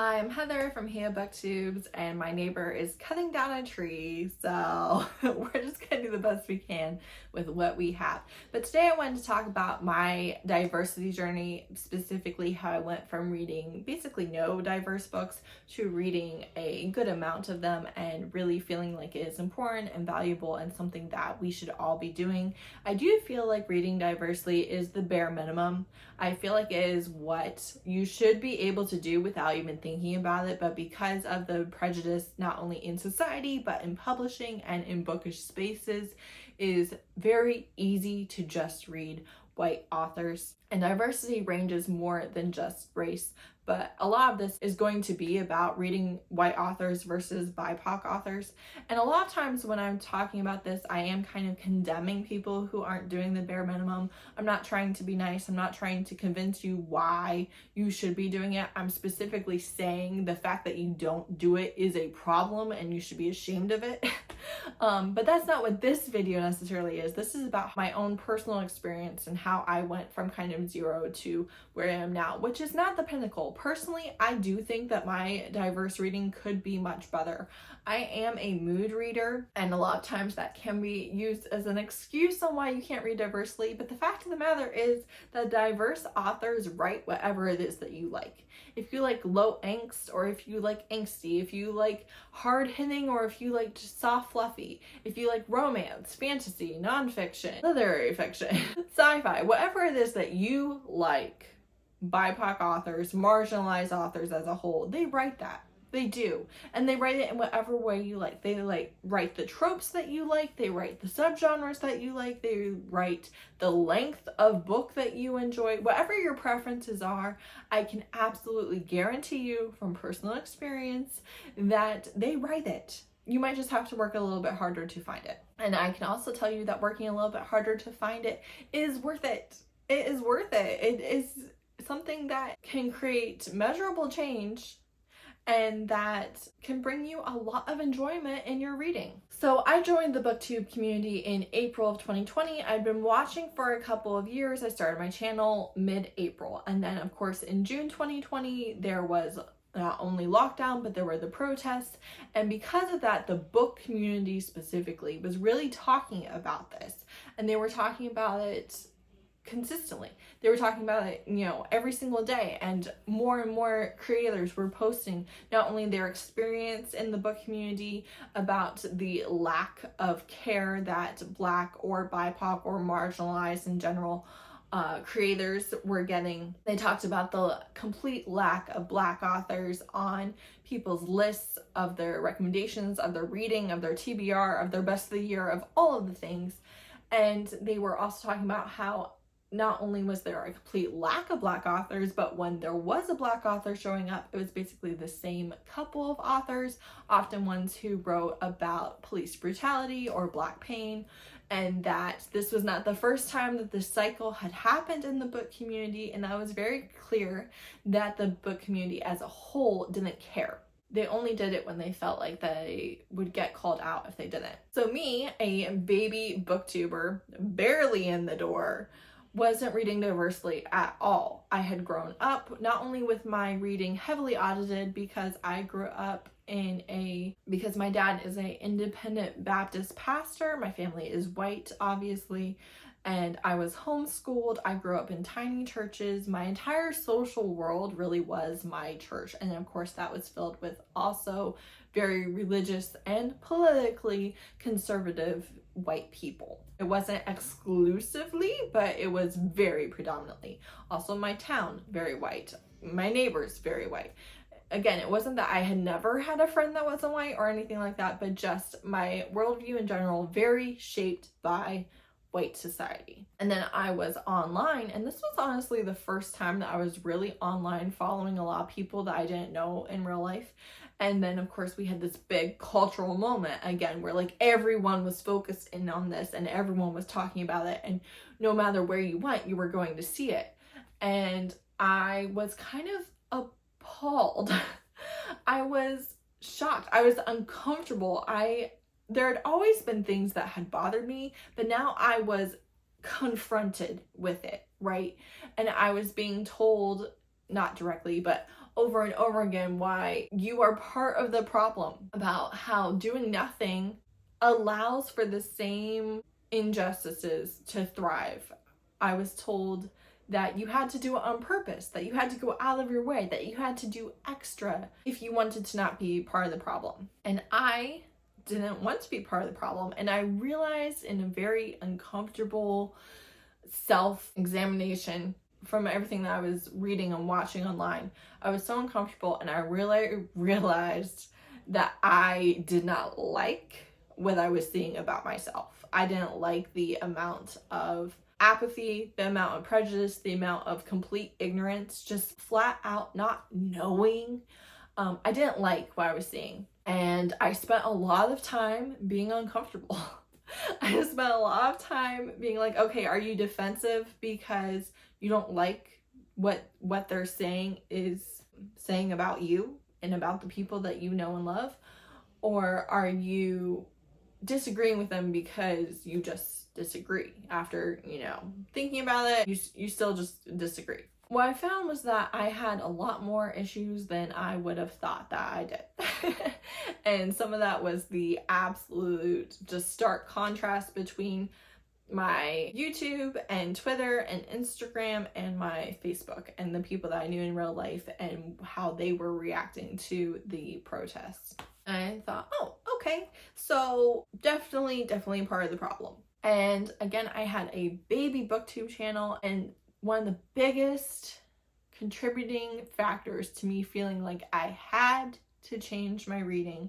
Hi, I'm Heather from booktubes, and my neighbor is cutting down a tree, so we're just gonna do the best we can with what we have. But today I wanted to talk about my diversity journey, specifically how I went from reading basically no diverse books to reading a good amount of them and really feeling like it is important and valuable and something that we should all be doing. I do feel like reading diversely is the bare minimum. I feel like it is what you should be able to do without even thinking about it, but because of the prejudice not only in society but in publishing and in bookish spaces, is very easy to just read white authors. And diversity ranges more than just race, but a lot of this is going to be about reading white authors versus BIPOC authors. And a lot of times when I'm talking about this, I am kind of condemning people who aren't doing the bare minimum. I'm not trying to be nice. I'm not trying to convince you why you should be doing it. I'm specifically saying the fact that you don't do it is a problem and you should be ashamed of it. But that's not what this video necessarily is. This is about my own personal experience and how I went from kind of zero to where I am now, which is not the pinnacle. Personally, I do think that my diverse reading could be much better. I am a mood reader, and a lot of times that can be used as an excuse on why you can't read diversely, but the fact of the matter is that diverse authors write whatever it is that you like. If you like low angst, or if you like angsty, if you like hard-hitting, or if you like just soft fluffy, if you like romance, fantasy, nonfiction, literary fiction, sci-fi, whatever it is that you like, BIPOC authors, marginalized authors as a whole, they write that. They do. And they write it in whatever way you like. They write the tropes that you like, they write the subgenres that you like, they write the length of book that you enjoy. Whatever your preferences are, I can absolutely guarantee you from personal experience that they write it. You might just have to work a little bit harder to find it. And I can also tell you that working a little bit harder to find it is worth it. It is worth it. It is something that can create measurable change and that can bring you a lot of enjoyment in your reading. So I joined the booktube community in April of 2020. I'd been watching for a couple of years. I started my channel mid-April, and then of course in June 2020 there was not only lockdown, but there were the protests, and because of that, the book community specifically was really talking about this, and they were talking about it consistently. They were talking about it, every single day, and more creators were posting not only their experience in the book community about the lack of care that Black or BIPOC or marginalized in general creators were getting. They talked about the complete lack of Black authors on people's lists of their recommendations, of their reading, of their TBR, of their best of the year, of all of the things. And they were also talking about how not only was there a complete lack of Black authors, but when there was a Black author showing up, it was basically the same couple of authors, often ones who wrote about police brutality or Black pain, and that this was not the first time that this cycle had happened in the book community, and that was very clear that the book community as a whole didn't care. They only did it when they felt like they would get called out if they didn't. So me, a baby booktuber, barely in the door, wasn't reading diversely at all. I had grown up not only with my reading heavily audited because I grew up because my dad is an independent Baptist pastor. My family is white, obviously, and I was homeschooled. I grew up in tiny churches. My entire social world really was my church. And of course that was filled with also very religious and politically conservative white people. It wasn't exclusively, but it was very predominantly. Also my town, very white. My neighbors, very white. Again, it wasn't that I had never had a friend that wasn't white or anything like that, but just my worldview in general, very shaped by white society. And then I was online, and this was honestly the first time that I was really online following a lot of people that I didn't know in real life. And then of course we had this big cultural moment again where like everyone was focused in on this and everyone was talking about it, and no matter where you went, you were going to see it. And I was kind of appalled. I was shocked. I was uncomfortable. There had always been things that had bothered me, but now I was confronted with it, right? And I was being told, not directly, but over and over again why you are part of the problem, about how doing nothing allows for the same injustices to thrive. I was told that you had to do it on purpose, that you had to go out of your way, that you had to do extra if you wanted to not be part of the problem. And I didn't want to be part of the problem. And I realized in a very uncomfortable self-examination from everything that I was reading and watching online, I was so uncomfortable, and I really realized that I did not like what I was seeing about myself. I didn't like the amount of apathy, the amount of prejudice, the amount of complete ignorance, just flat out not knowing. I didn't like what I was seeing. And I spent a lot of time being uncomfortable. I spent a lot of time being like, okay, are you defensive because you don't like what they're saying is saying about you and about the people that you know and love? Or are you disagreeing with them because you just disagree? After, thinking about it, you still just disagree. What I found was that I had a lot more issues than I would have thought that I did. And some of that was the absolute just stark contrast between my YouTube and Twitter and Instagram and my Facebook, and the people that I knew in real life and how they were reacting to the protests. And I thought, oh, okay, so definitely part of the problem. And again, I had a baby booktube channel, and one of the biggest contributing factors to me feeling like I had to change my reading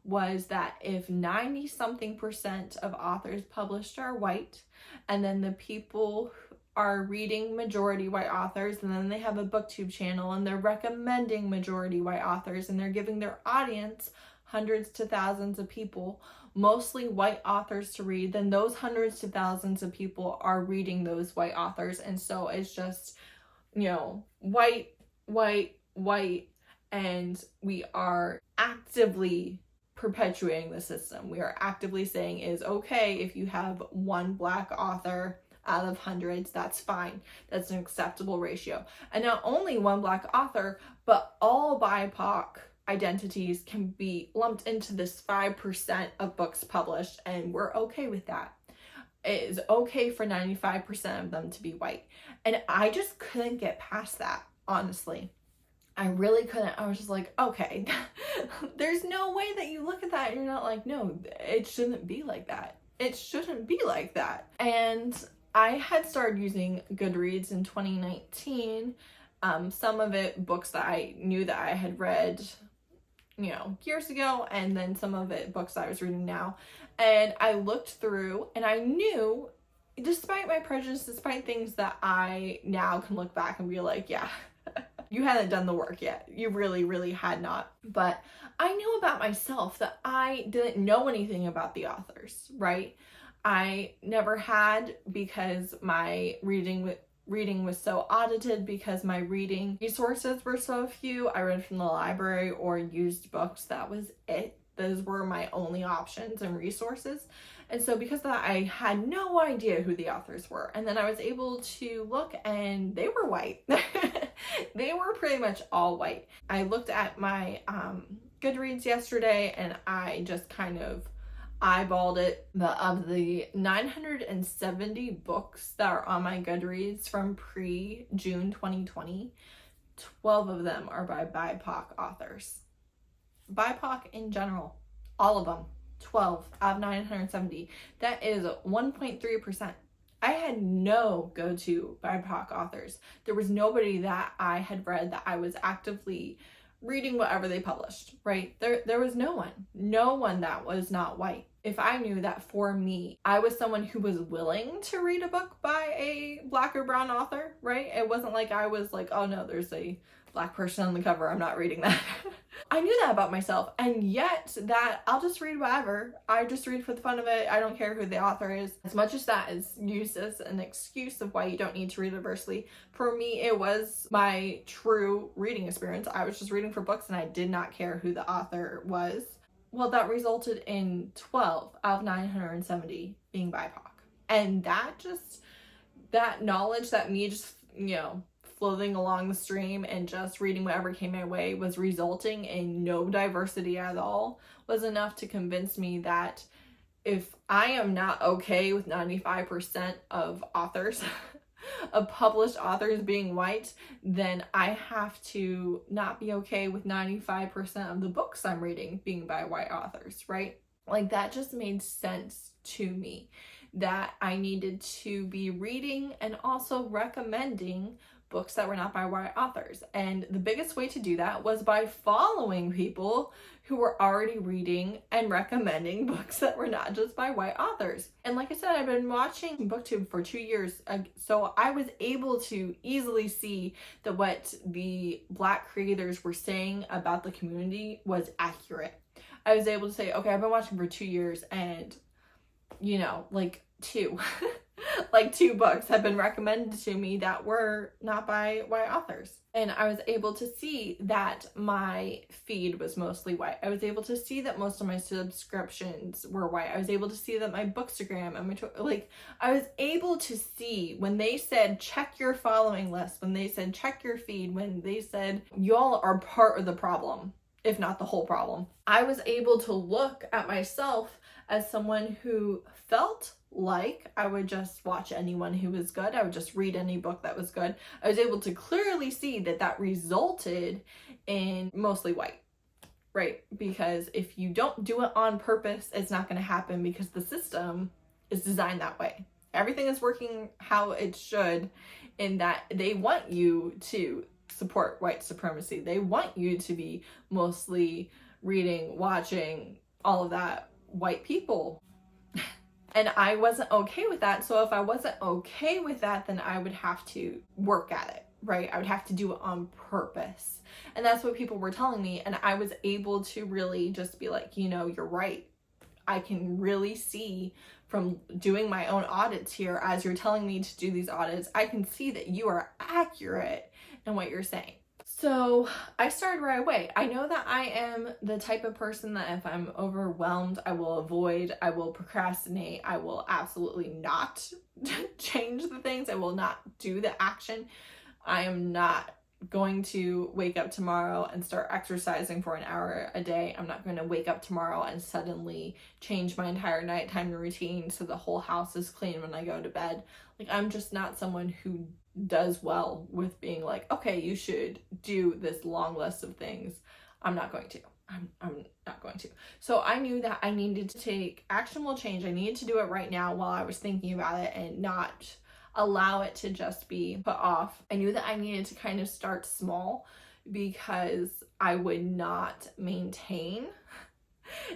was that if 90-something% of authors published are white, and then the people are reading majority white authors, and then they have a booktube channel and they're recommending majority white authors, and they're giving their audience hundreds to thousands of people, mostly white authors, to read, then those hundreds to thousands of people are reading those white authors. And so it's just, white, and we are actively perpetuating the system. We are actively saying it is okay if you have one black author out of hundreds, that's fine. That's an acceptable ratio. And not only one black author, but all BIPOC identities can be lumped into this 5% of books published, and we're okay with that. It is okay for 95% of them to be white. And I just couldn't get past that, honestly. I really couldn't. I was just like, okay, there's no way that you look at that and you're not like, no, it shouldn't be like that. It shouldn't be like that. And I had started using Goodreads in 2019. Some of it books that I knew that I had read, years ago, and then some of it books that I was reading now. And I looked through, and I knew, despite my prejudice, despite things that I now can look back and be like, yeah, you hadn't done the work yet. You really had not. But I knew about myself that I didn't know anything about the authors, right? I never had, because my reading was so audited, because my reading resources were so few. I read from the library or used books. That was it. Those were my only options and resources. And so because of that, I had no idea who the authors were. And then I was able to look, and they were white. They were pretty much all white. I looked at my Goodreads yesterday, and I just kind of eyeballed it. But of the 970 books that are on my Goodreads from pre-June 2020, 12 of them are by BIPOC authors. BIPOC in general, all of them. 12 out of 970. That is 1.3%. I had no go-to BIPOC authors. There was nobody that I had read that I was actively reading whatever they published, right? There was no one that was not white. If I knew that for me, I was someone who was willing to read a book by a black or brown author, right? It wasn't like I was like, oh no, there's a black person on the cover, I'm not reading that. I knew that about myself, and yet that I'll just read whatever. I just read for the fun of it. I don't care who the author is. As much as that is used as an excuse of why you don't need to read diversely, for me it was my true reading experience. I was just reading for books, and I did not care who the author was. Well, that resulted in 12 out of 970 being BIPOC. And that knowledge, that me just, floating along the stream and just reading whatever came my way was resulting in no diversity at all was enough to convince me that if I am not okay with 95% of authors, of published authors being white, then I have to not be okay with 95% of the books I'm reading being by white authors, right? Like, that just made sense to me, that I needed to be reading and also recommending books that were not by white authors. And the biggest way to do that was by following people who were already reading and recommending books that were not just by white authors. And like I said, I've been watching BookTube for 2 years, so I was able to easily see that what the Black creators were saying about the community was accurate. I was able to say, okay, I've been watching for 2 years, and like two books have been recommended to me that were not by white authors. And I was able to see that my feed was mostly white. I was able to see that most of my subscriptions were white. I was able to see that my Bookstagram and I was able to see when they said check your following list, when they said check your feed, when they said y'all are part of the problem, if not the whole problem. I was able to look at myself as someone who felt like I would just watch anyone who was good. I would just read any book that was good. I was able to clearly see that that resulted in mostly white, right? Because if you don't do it on purpose, it's not going to happen, because the system is designed that way. Everything is working how it should, in that they want you to support white supremacy. They want you to be mostly reading, watching, all of that, white people. And I wasn't okay with that. So if I wasn't okay with that, then I would have to work at it, right? I would have to do it on purpose. And that's what people were telling me. And I was able to really just be like, you're right. I can really see from doing my own audits here, as you're telling me to do these audits, I can see that you are accurate in what you're saying. So I started right away. I know that I am the type of person that if I'm overwhelmed, I will avoid, I will procrastinate, I will absolutely not change the things, I will not do the action. I am not going to wake up tomorrow and start exercising for an hour a day. I'm not going to wake up tomorrow and suddenly change my entire nighttime routine so the whole house is clean when I go to bed. Like, I'm just not someone who does well with being like, okay, you should do this long list of things. I'm not going to. I'm not going to. So I knew that I needed to take actionable change. I needed to do it right now while I was thinking about it and not allow it to just be put off. I knew that I needed to kind of start small, because I would not maintain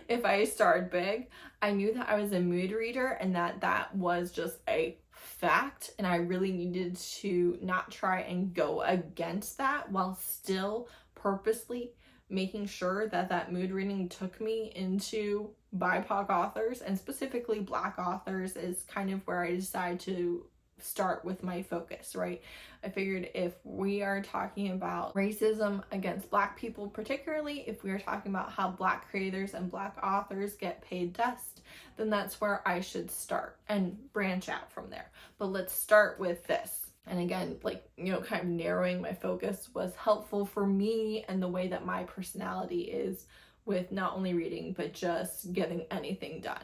if I started big. I knew that I was a mood reader and that was just a fact, and I really needed to not try and go against that while still purposely making sure that mood reading took me into BIPOC authors, and specifically Black authors is kind of where I decided to start with my focus, right? I figured if we are talking about racism against Black people, particularly if we are talking about how Black creators and Black authors get paid dust, then that's where I should start and branch out from there. But let's start with this. And again, kind of narrowing my focus was helpful for me and the way that my personality is with not only reading, but just getting anything done.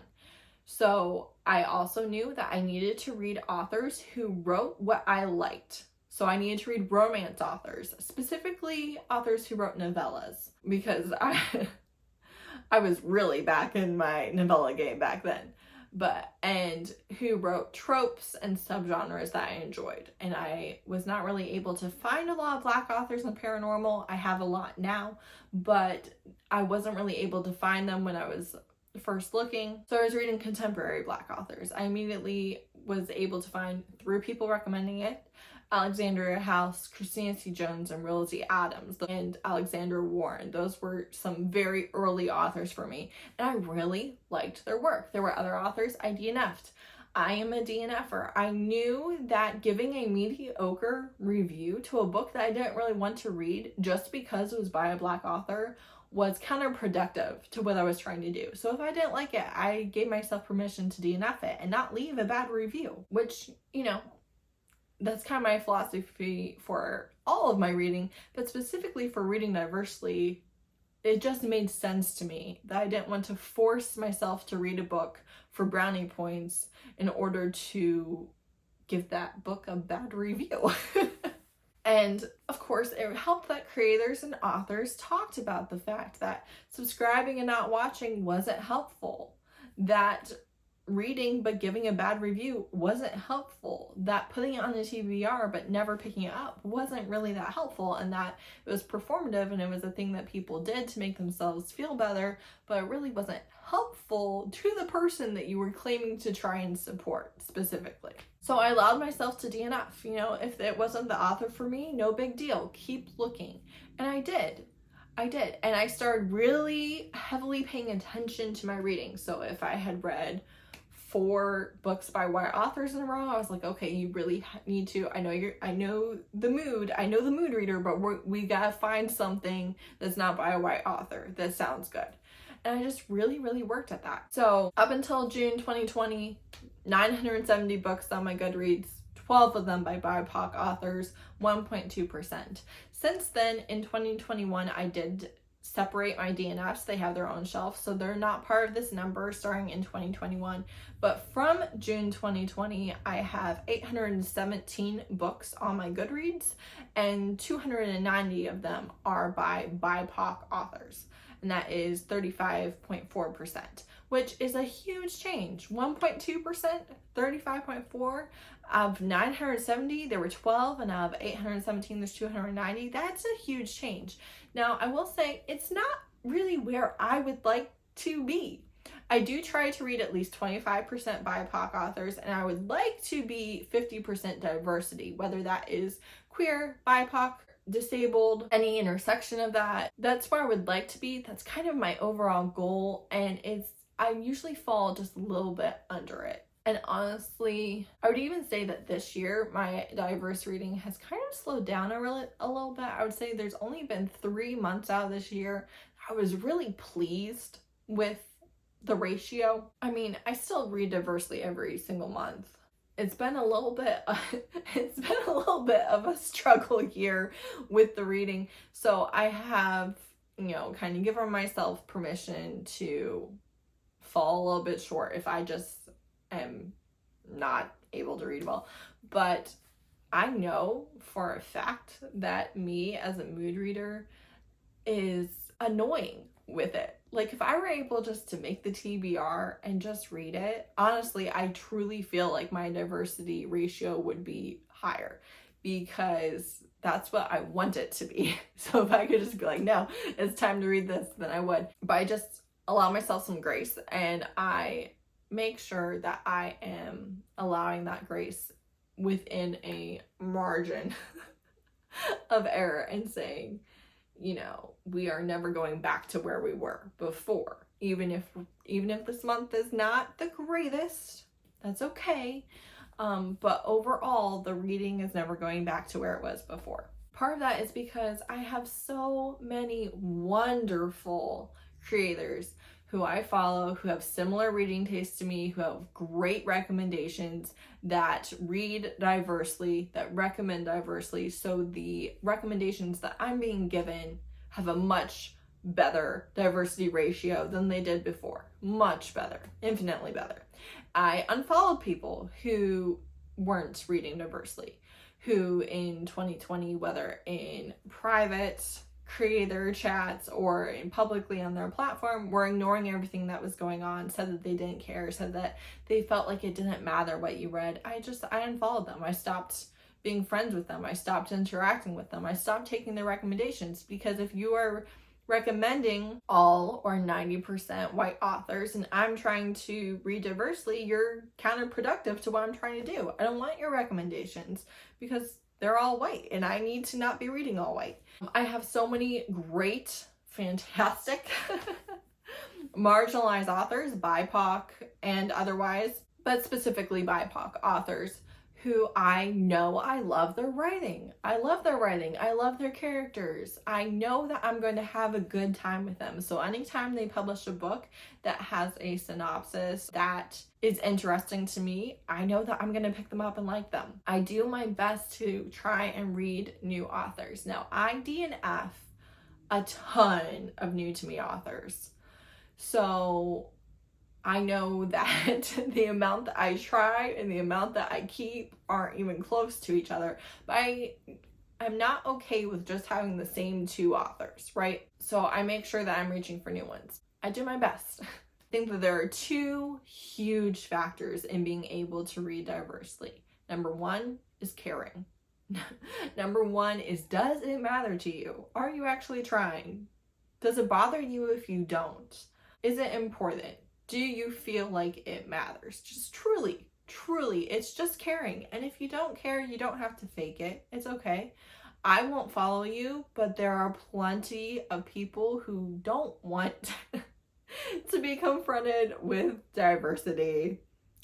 So I also knew that I needed to read authors who wrote what I liked. So I needed to read romance authors, specifically authors who wrote novellas, because I was really back in my novella game back then, and who wrote tropes and subgenres that I enjoyed. And I was not really able to find a lot of Black authors in paranormal. I have a lot now, but I wasn't really able to find them when I was first looking. So I was reading contemporary Black authors. I immediately was able to find, through people recommending it, Alexandria House, Christina C. Jones, and Rosie Adams, and Alexandra Warren. Those were some very early authors for me, and I really liked their work. There were other authors I DNF'd. I am a DNFer. I knew that giving a mediocre review to a book that I didn't really want to read just because it was by a Black author was counterproductive to what I was trying to do. So if I didn't like it, I gave myself permission to DNF it and not leave a bad review, which, that's kind of my philosophy for all of my reading, but specifically for reading diversely. It just made sense to me that I didn't want to force myself to read a book for brownie points in order to give that book a bad review. And of course, it helped that creators and authors talked about the fact that subscribing and not watching wasn't helpful, that reading but giving a bad review wasn't helpful, that putting it on the TBR but never picking it up wasn't really that helpful, and that it was performative and it was a thing that people did to make themselves feel better, but it really wasn't helpful to the person that you were claiming to try and support specifically. So I allowed myself to DNF. You know, if it wasn't the author for me, no big deal. Keep looking. And I did. And I started really heavily paying attention to my reading. So if I had read 4 books by white authors in a row, I was like, okay, you really need to, I know the mood reader, but we gotta find something that's not by a white author that sounds good. And I just really, really worked at that. So up until June 2020, 970 books on my Goodreads, 12 of them by BIPOC authors, 1.2%. Since then, in 2021, I did separate my DNFs. They have their own shelf, so they're not part of this number starting in 2021. But from June 2020, I have 817 books on my Goodreads, and 290 of them are by BIPOC authors. And that is 35.4%, which is a huge change. 1.2%, 35.4. Of 970, there were 12, and of 817, there's 290. That's a huge change. Now, I will say it's not really where I would like to be. I do try to read at least 25% BIPOC authors, and I would like to be 50% diversity, whether that is queer, BIPOC, disabled, any intersection of that. That's where I would like to be. That's kind of my overall goal, and I usually fall just a little bit under it. And honestly, I would even say that this year my diverse reading has kind of slowed down a little bit. I would say there's only been 3 months out of this year I was really pleased with the ratio. I mean, I still read diversely every single month. It's been a little bit of a struggle year with the reading. So I have, kind of given myself permission to fall a little bit short if I just am not able to read well. But I know for a fact that me as a mood reader is annoying with it. Like, if I were able just to make the TBR and just read it, honestly, I truly feel like my diversity ratio would be higher, because that's what I want it to be. So if I could just be like, no, it's time to read this, then I would. But I just allow myself some grace, and I make sure that I am allowing that grace within a margin of error, and saying, we are never going back to where we were before. Even if this month is not the greatest, that's okay. But overall, the reading is never going back to where it was before. Part of that is because I have so many wonderful creators who I follow, who have similar reading tastes to me, who have great recommendations, that read diversely, that recommend diversely. So the recommendations that I'm being given have a much better diversity ratio than they did before. Much better, infinitely better. I unfollowed people who weren't reading diversely, who in 2020, whether in private creator chats or in publicly on their platform, were ignoring everything that was going on, said that they didn't care, said that they felt like it didn't matter what you read. I unfollowed them. I stopped being friends with them. I stopped interacting with them. I stopped taking their recommendations, because if you are recommending all or 90% white authors and I'm trying to read diversely, you're counterproductive to what I'm trying to do. I don't want your recommendations, because they're all white and I need to not be reading all white. I have so many great, fantastic marginalized authors, BIPOC and otherwise, but specifically BIPOC authors, who I know I love their writing. I love their writing. I love their characters. I know that I'm going to have a good time with them. So anytime they publish a book that has a synopsis that is interesting to me, I know that I'm going to pick them up and like them. I do my best to try and read new authors. Now, I DNF a ton of new to me authors. So I know that the amount that I try and the amount that I keep aren't even close to each other. But I'm not okay with just having the same 2 authors, right? So I make sure that I'm reaching for new ones. I do my best. I think that there are 2 huge factors in being able to read diversely. Number 1 is caring. Number 1 is, does it matter to you? Are you actually trying? Does it bother you if you don't? Is it important? Do you feel like it matters? Just truly, it's just caring. And if you don't care, you don't have to fake it. It's okay. I won't follow you, but there are plenty of people who don't want to be confronted with diversity,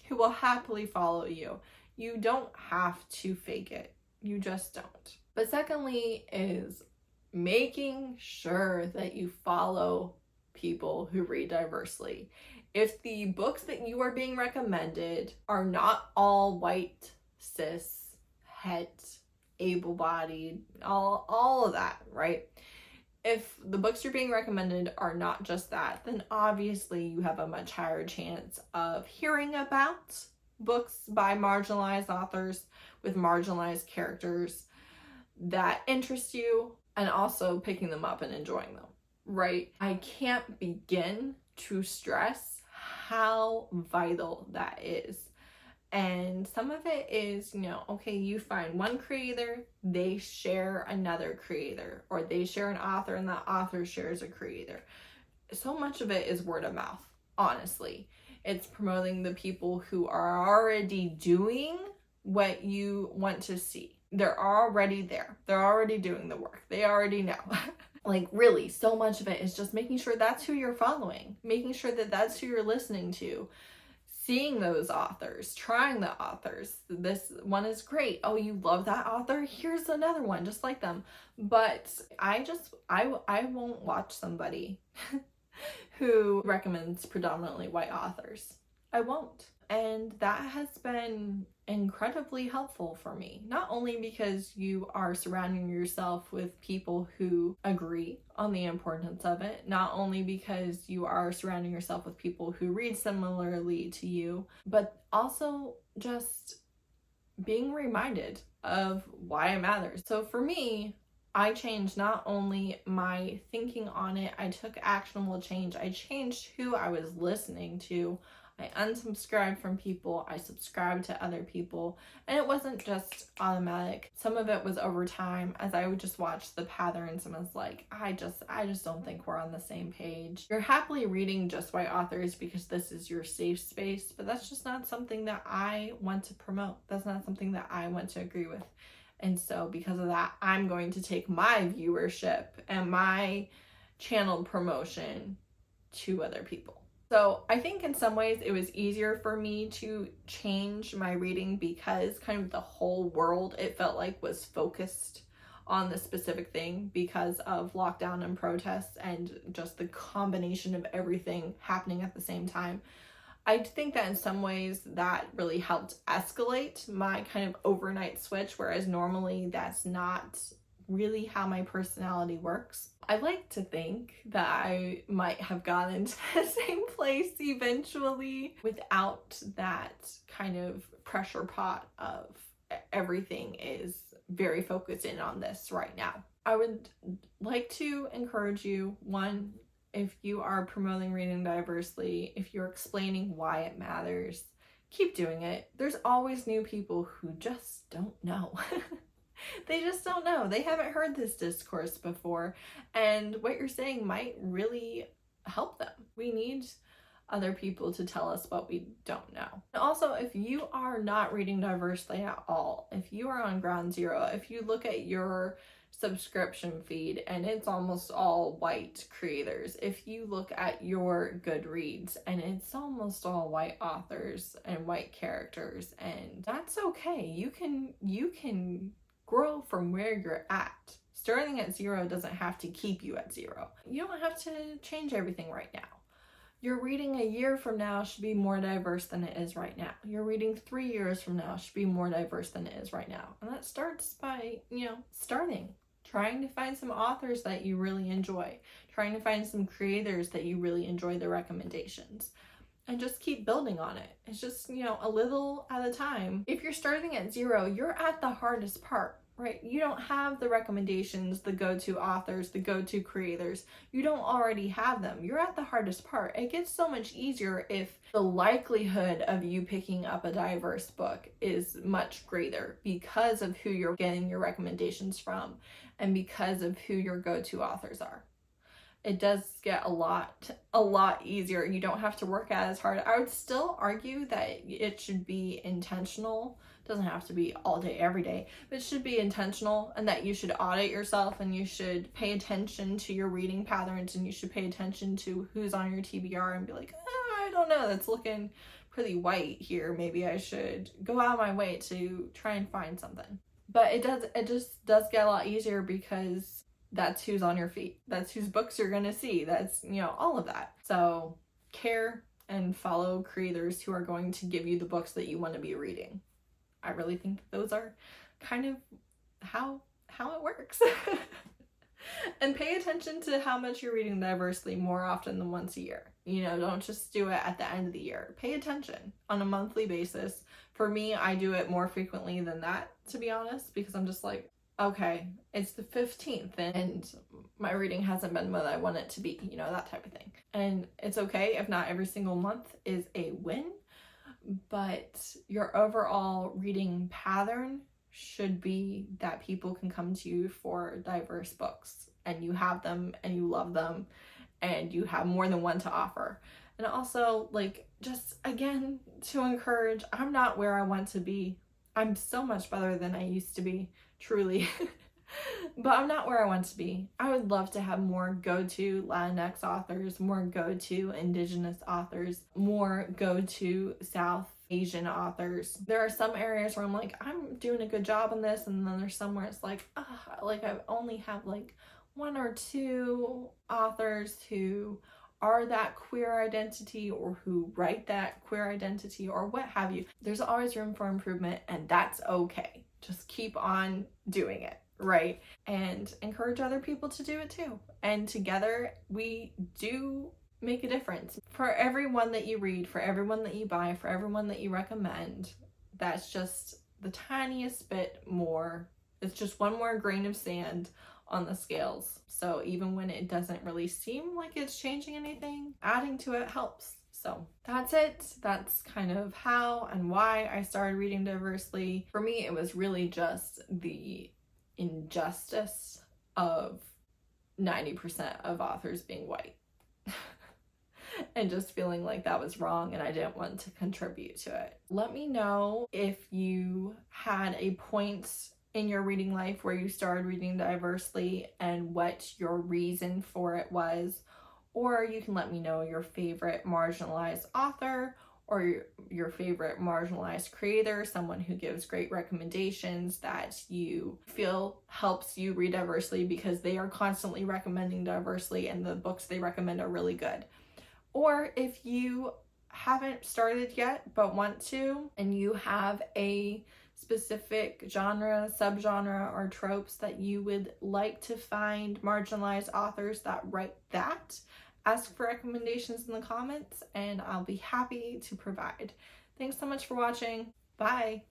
who will happily follow you. You don't have to fake it. You just don't. But secondly is making sure that you follow people who read diversely. If the books that you are being recommended are not all white, cis, het, able-bodied, all of that, right? If the books you're being recommended are not just that, then obviously you have a much higher chance of hearing about books by marginalized authors with marginalized characters that interest you, and also picking them up and enjoying them, right? I can't begin to stress how vital that is. And some of it is, okay, you find one creator, they share another creator, or they share an author and that author shares a creator. So much of it is word of mouth, honestly. It's promoting the people who are already doing what you want to see. They're already there. They're already doing the work. They already know. Like, really, so much of it is just making sure that's who you're following, making sure that that's who you're listening to, seeing those authors, trying the authors. This one is great. Oh, you love that author? Here's another one just like them. But I won't watch somebody who recommends predominantly white authors. I won't. And that has been incredibly helpful for me. Not only because you are surrounding yourself with people who agree on the importance of it, not only because you are surrounding yourself with people who read similarly to you, but also just being reminded of why it matters. So for me, I changed not only my thinking on it, I took actionable change. I changed who I was listening to. I unsubscribed from people, I subscribed to other people, and it wasn't just automatic. Some of it was over time as I would just watch the patterns and was like, I just don't think we're on the same page. You're happily reading just white authors because this is your safe space, but that's just not something that I want to promote. That's not something that I want to agree with. And so because of that, I'm going to take my viewership and my channel promotion to other people. So I think in some ways it was easier for me to change my reading because kind of the whole world, it felt like, was focused on this specific thing because of lockdown and protests and just the combination of everything happening at the same time. I think that in some ways that really helped escalate my kind of overnight switch, whereas normally that's not really how my personality works. I like to think that I might have gotten to the same place eventually without that kind of pressure pot of everything is very focused in on this right now. I would like to encourage you, one, if you are promoting reading diversely, if you're explaining why it matters, keep doing it. There's always new people who just don't know. They just don't know. They haven't heard this discourse before, and what you're saying might really help them. We need other people to tell us what we don't know. And also, if you are not reading diversely at all, if you are on ground zero, if you look at your subscription feed, and it's almost all white creators. If you look at your Goodreads, and it's almost all white authors and white characters, and that's okay. You can grow from where you're at. Starting at 0 doesn't have to keep you at 0. You don't have to change everything right now. Your reading a year from now should be more diverse than it is right now. Your reading 3 years from now should be more diverse than it is right now. And that starts by, starting. Trying to find some authors that you really enjoy. Trying to find some creators that you really enjoy their recommendations. And just keep building on it. It's just, a little at a time. If you're starting at 0, you're at the hardest part. Right? You don't have the recommendations, the go-to authors, the go-to creators. You don't already have them. You're at the hardest part. It gets so much easier if the likelihood of you picking up a diverse book is much greater because of who you're getting your recommendations from and because of who your go-to authors are. It does get a lot easier. You don't have to work at it as hard. I would still argue that it should be intentional. It doesn't have to be all day, every day, but it should be intentional, and that you should audit yourself, and you should pay attention to your reading patterns, and you should pay attention to who's on your TBR and be like, I don't know, that's looking pretty white here. Maybe I should go out of my way to try and find something. But it just does get a lot easier because that's who's on your feed. That's whose books you're going to see. That's, all of that. So care and follow creators who are going to give you the books that you want to be reading. I really think those are kind of how it works. And pay attention to how much you're reading diversely more often than once a year. Don't just do it at the end of the year. Pay attention on a monthly basis. For me, I do it more frequently than that, to be honest, because I'm just like, okay, it's the 15th and my reading hasn't been what I want it to be, that type of thing. And it's okay if not every single month is a win, but your overall reading pattern should be that people can come to you for diverse books, and you have them and you love them and you have more than one to offer. And also, just again, to encourage, I'm not where I want to be. I'm so much better than I used to be, truly. But I'm not where I want to be. I would love to have more go-to Latinx authors, more go-to Indigenous authors, more go-to South Asian authors. There are some areas where I'm like, I'm doing a good job in this, and then there's some where it's like, I only have 1 or 2 authors who are that queer identity, or who write that queer identity, or what have you. There's always room for improvement, and that's okay. Just keep on doing it, right? And encourage other people to do it too. And together we do make a difference. For everyone that you read, for everyone that you buy, for everyone that you recommend, that's just the tiniest bit more. It's just one more grain of sand on the scales. So even when it doesn't really seem like it's changing anything, adding to it helps. So that's it. That's kind of how and why I started reading diversely. For me, it was really just the injustice of 90% of authors being white. And just feeling like that was wrong, and I didn't want to contribute to it. Let me know if you had a point in your reading life where you started reading diversely and what your reason for it was. Or you can let me know your favorite marginalized author, or your favorite marginalized creator, someone who gives great recommendations that you feel helps you read diversely because they are constantly recommending diversely and the books they recommend are really good. Or if you haven't started yet but want to, and you have a specific genre, subgenre, or tropes that you would like to find marginalized authors that write that, ask for recommendations in the comments and I'll be happy to provide. Thanks so much for watching. Bye.